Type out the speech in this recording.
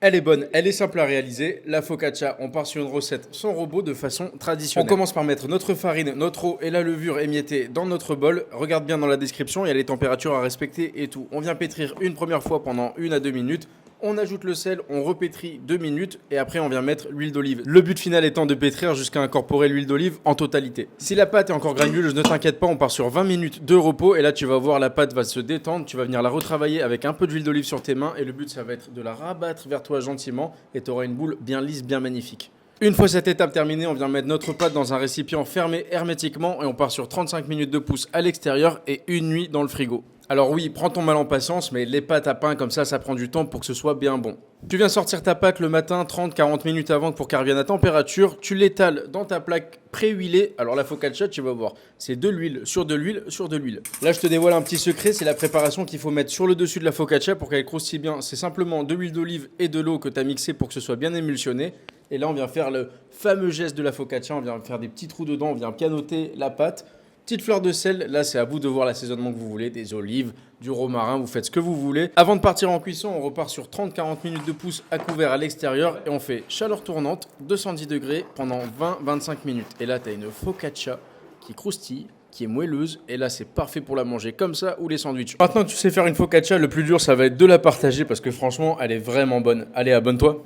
Elle est bonne, elle est simple à réaliser. La focaccia, on part sur une recette sans robot de façon traditionnelle. On commence par mettre notre farine, notre eau et la levure émiettée dans notre bol. Regarde bien dans la description, il y a les températures à respecter et tout. On vient pétrir une première fois pendant 1 à 2 minutes. On ajoute le sel, on repétrit 2 minutes et après on vient mettre l'huile d'olive. Le but final étant de pétrir jusqu'à incorporer l'huile d'olive en totalité. Si la pâte est encore granuleuse, ne t'inquiète pas, on part sur 20 minutes de repos et là tu vas voir la pâte va se détendre. Tu vas venir la retravailler avec un peu d'huile d'olive sur tes mains et le but ça va être de la rabattre vers toi gentiment et tu auras une boule bien lisse, bien magnifique. Une fois cette étape terminée, on vient mettre notre pâte dans un récipient fermé hermétiquement et on part sur 35 minutes de pouce à l'extérieur et une nuit dans le frigo. Alors oui, prends ton mal en patience, mais les pâtes à pain comme ça prend du temps pour que ce soit bien bon. Tu viens sortir ta pâte le matin, 30-40 minutes avant pour qu'elle revienne à température. Tu l'étales dans ta plaque pré-huilée. Alors la focaccia, tu vas voir, c'est de l'huile, sur de l'huile, sur de l'huile. Là, je te dévoile un petit secret, c'est la préparation qu'il faut mettre sur le dessus de la focaccia pour qu'elle croustille bien. C'est simplement de l'huile d'olive et de l'eau que tu as mixé pour que ce soit bien émulsionné. Et là, on vient faire le fameux geste de la focaccia. On vient faire des petits trous dedans, on vient pianoter la pâte. Petite fleur de sel, là c'est à vous de voir l'assaisonnement que vous voulez, des olives, du romarin, vous faites ce que vous voulez. Avant de partir en cuisson, on repart sur 30-40 minutes de pouce à couvert à l'extérieur et on fait chaleur tournante, 210 degrés pendant 20-25 minutes. Et là tu as une focaccia qui croustille, qui est moelleuse et là c'est parfait pour la manger comme ça ou les sandwichs. Maintenant que tu sais faire une focaccia, le plus dur ça va être de la partager parce que franchement elle est vraiment bonne. Allez, abonne-toi.